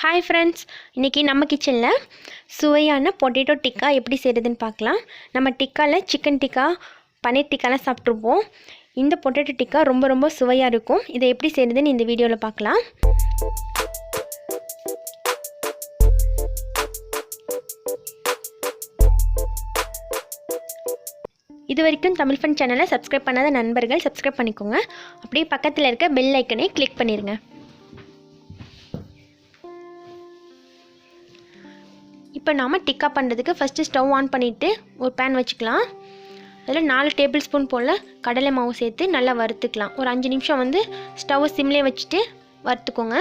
Hi friends, இன்றைக்கி நம்ம கிச்சனில் சுவையான பொட்டேட்டோ டிக்கா எப்படி செய்கிறதுன்னு பார்க்கலாம். நம்ம டிக்காவில் சிக்கன் டிக்கா, பன்னீர் டிக்காலாம் சாப்பிட்ருப்போம். இந்த பொட்டேட்டோ டிக்கா ரொம்ப சுவையாக இருக்கும். இதை எப்படி செய்கிறதுன்னு இந்த வீடியோவில் பார்க்கலாம். இது வரைக்கும் தமிழ் ஃபன் சேனலை சப்ஸ்கிரைப் பண்ணாத நண்பர்கள் சப்ஸ்கிரைப் பண்ணிக்கோங்க. அப்படியே பக்கத்தில் இருக்க பெல் ஐக்கனை கிளிக் பண்ணிடுங்க. இப்போ நாம் டிக்கா பண்ணுறதுக்கு ஃபஸ்ட்டு ஸ்டவ் ஆன் பண்ணிவிட்டு ஒரு பேன் வச்சுக்கலாம். அதில் 4 டேபிள் ஸ்பூன் போல் கடலை மாவு சேர்த்து நல்லா வறுத்துக்கலாம். ஒரு 5 நிமிஷம் வந்து ஸ்டவ்வை சிம்லேயே வச்சுட்டு வறுத்துக்கோங்க.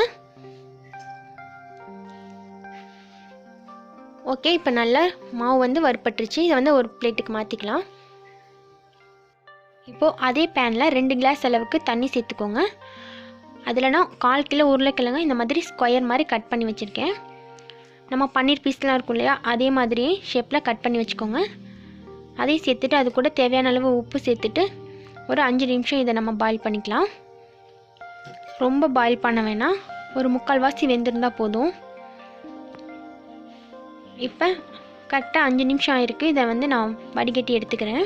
ஓகே, இப்போ நல்லா மாவு வந்து வறுப்பட்டுருச்சு. இதை வந்து ஒரு பிளேட்டுக்கு மாற்றிக்கலாம். இப்போது அதே பேனில் 2 கிளாஸ் அளவுக்கு தண்ணி சேர்த்துக்கோங்க. அதில் நான் 1/4 கிலோ உருளைக்கிழங்கு இந்த மாதிரி ஸ்கொயர் மாதிரி கட் பண்ணி வச்சுருக்கேன். நம்ம பன்னீர் பீஸ்லாம் இருக்கும் இல்லையா, அதே மாதிரி ஷேப்பில் கட் பண்ணி வச்சுக்கோங்க. அதையும் சேர்த்துட்டு அது கூட தேவையான அளவு உப்பு சேர்த்துட்டு ஒரு 5 நிமிஷம் இதை நம்ம பாயில் பண்ணிக்கலாம். ரொம்ப பாயில் பண்ண வேணாம், ஒரு 3/4 வாசி வெந்திருந்தால் போதும். இப்போ கரெக்டாக 5 நிமிஷம் ஆயிருக்கு. இதை வந்து நான் வடிகட்டி எடுத்துக்கிறேன்.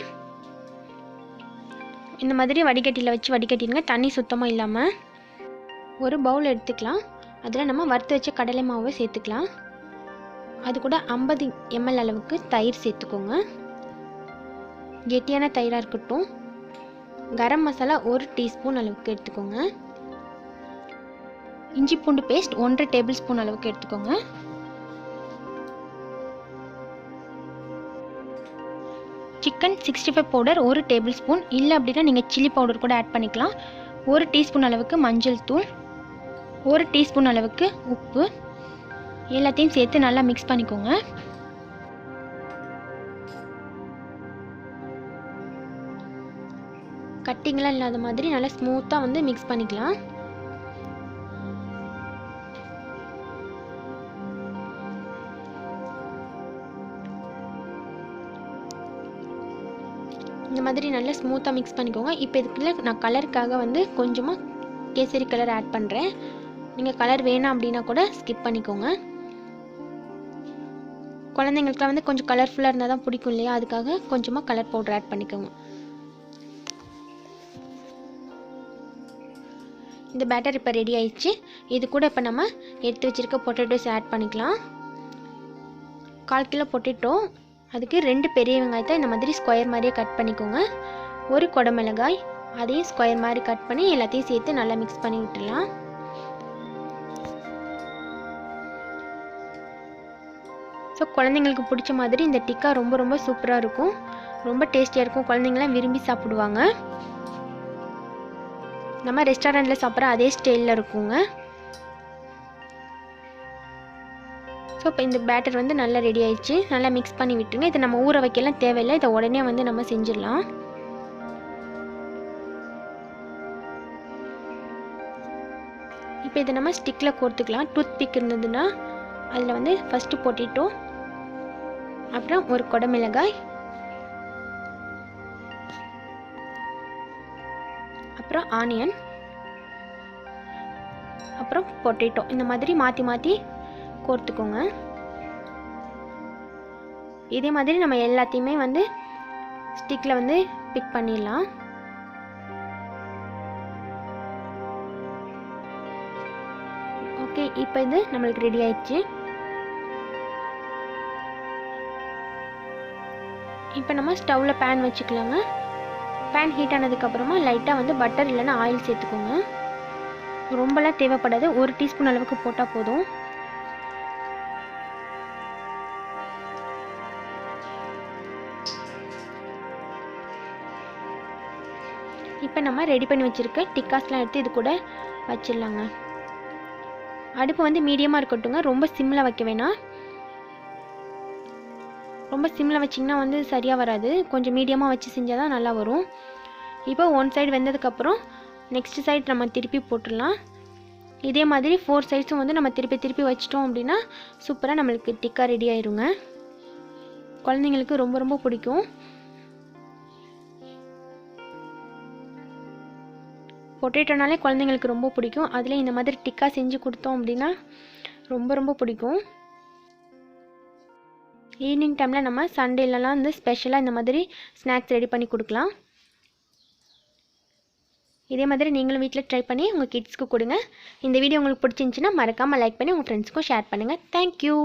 இந்த மாதிரி வடிகட்டியில் வச்சு வடிகட்டிடுங்க, தண்ணி சுத்தமாக இல்லாமல். ஒரு பவுல் எடுத்துக்கலாம். அதில் நம்ம வறுத்து வச்ச கடலை மாவை சேர்த்துக்கலாம். அது கூட 50 ml அளவுக்கு தயிர் சேர்த்துக்கோங்க. கெட்டியான தயிராக இருக்கட்டும். கரம் மசாலா 1 டீஸ்பூன் அளவுக்கு எடுத்துக்கோங்க. இஞ்சி பூண்டு பேஸ்ட் 1 டேபிள் ஸ்பூன் அளவுக்கு எடுத்துக்கோங்க. சிக்கன் 65 பவுடர் 1 டேபிள் ஸ்பூன், இல்லை அப்படின்னா நீங்கள் சில்லி பவுடர் கூட ஆட் பண்ணிக்கலாம். 1 டீஸ்பூன் அளவுக்கு மஞ்சள் தூள், 1 டீஸ்பூன் அளவுக்கு உப்பு, எல்லாத்தையும் சேர்த்து நல்லா மிக்ஸ் பண்ணிக்கோங்க. கட்டிங்கெலாம் இல்லாத மாதிரி நல்லா ஸ்மூத்தாக வந்து மிக்ஸ் பண்ணிக்கலாம். இந்த மாதிரி நல்லா ஸ்மூத்தாக மிக்ஸ் பண்ணிக்கோங்க. இப்போ இதுக்குள்ள நான் கலருக்காக வந்து கொஞ்சமாக கேசரி கலர் ஆட் பண்ணுறேன். நீங்கள் கலர் வேணாம் அப்படின்னா கூட ஸ்கிப் பண்ணிக்கோங்க. குழந்தைங்களுக்குலாம் வந்து கொஞ்சம் கலர்ஃபுல்லாக இருந்தால் தான் பிடிக்கும் இல்லையா, அதுக்காக கொஞ்சமாக கலர் பவுடர் ஆட் பண்ணிக்கோங்க. இந்த பேட்டர் இப்போ ரெடி ஆயிடுச்சு. இது கூட இப்போ நம்ம எடுத்து வச்சுருக்க பொட்டேட்டோஸ் ஆட் பண்ணிக்கலாம். 1/4 கிலோ பொட்டேட்டோ, அதுக்கு 2 பெரிய வெங்காயத்தை இந்த மாதிரி ஸ்கொயர் மாதிரியே கட் பண்ணிக்கோங்க. 1 குடமிளகாய், அதையும் ஸ்கொயர் மாதிரி கட் பண்ணி எல்லாத்தையும் சேர்த்து நல்லா மிக்ஸ் பண்ணி விட்டுடலாம். ஸோ குழந்தைங்களுக்கு பிடிச்ச மாதிரி இந்த டிக்கா ரொம்ப சூப்பராக இருக்கும், ரொம்ப டேஸ்டியாக இருக்கும். குழந்தைங்களாம் விரும்பி சாப்பிடுவாங்க. நம்ம ரெஸ்டாரண்ட்டில் சாப்பிட்ற அதே ஸ்டைலில் இருக்குங்க. ஸோ இப்போ இந்த பேட்டர் வந்து நல்லா ரெடி ஆயிடுச்சு. நல்லா மிக்ஸ் பண்ணி விட்டுருங்க. இதை நம்ம ஊற வைக்கலாம் தேவையில்லை, இதை உடனே வந்து நம்ம செஞ்சிடலாம். இப்போ இதை நம்ம ஸ்டிக்கில் கோர்த்துக்கலாம். டூத் பிக் இருந்ததுன்னா அதில் வந்து ஃபஸ்ட்டு பொட்டேட்டோ, அப்புறம் 1 குடமிளகாய், அப்புறம் ஆனியன், அப்புறம் பொட்டேட்டோ, இந்த மாதிரி மாற்றி கோர்த்துக்கோங்க. இதே மாதிரி நம்ம எல்லாத்தையுமே வந்து ஸ்டிக்கில் வந்து பிக் பண்ணிடலாம். ஓகே, இப்போ இது நம்மளுக்கு ரெடி ஆயிடுச்சு. இப்போ நம்ம ஸ்டவ்வில் பேன் வச்சுக்கலாங்க. பேன் ஹீட் ஆனதுக்கப்புறமா லைட்டாக வந்து பட்டர் இல்லைன்னா ஆயில் சேர்த்துக்கோங்க. ரொம்பலாம் தேவைப்படாது, 1 டீஸ்பூன் அளவுக்கு போட்டால் போதும். இப்போ நம்ம ரெடி பண்ணி வச்சுருக்க டிக்காஸ்லாம் எடுத்து இது கூட வச்சிடலாங்க. அடுப்பு வந்து மீடியமாக இருக்கட்டுங்க, ரொம்ப சிம்மில் வைக்க வேணாம். ரொம்ப சிம்மில் வச்சிங்கன்னா வந்து சரியாக வராது, கொஞ்சம் மீடியமாக வச்சு செஞ்சால் தான் நல்லா வரும். இப்போ 1 சைடு வெந்ததுக்கப்புறம் நெக்ஸ்ட் சைடு நம்ம திருப்பி போட்டுடலாம். இதே மாதிரி 4 சைட்ஸும் வந்து நம்ம திருப்பி வச்சிட்டோம் அப்படின்னா சூப்பராக நம்மளுக்கு டிக்கா ரெடி ஆயிருங்க. குழந்தைங்களுக்கு ரொம்ப பிடிக்கும். பொட்டேட்டோனாலே குழந்தைங்களுக்கு ரொம்ப பிடிக்கும். அதில் இந்த மாதிரி டிக்கா செஞ்சு கொடுத்தோம் அப்படின்னா ரொம்ப ரொம்ப பிடிக்கும். ஈவினிங் டைமில் நம்ம சண்டேலலாம் வந்து ஸ்பெஷலாக இந்த மாதிரி ஸ்நாக்ஸ் ரெடி பண்ணி கொடுக்கலாம். இதே மாதிரி நீங்களும் வீட்டில் ட்ரை பண்ணி உங்கள் கிட்ஸ்க்கு கொடுங்க. இந்த வீடியோ உங்களுக்கு பிடிச்சிருந்துச்சின்னா மறக்காமல் லைக் பண்ணி உங்கள் ஃப்ரெண்ட்ஸ்க்கும் ஷேர் பண்ணுங்கள். தேங்க்யூ.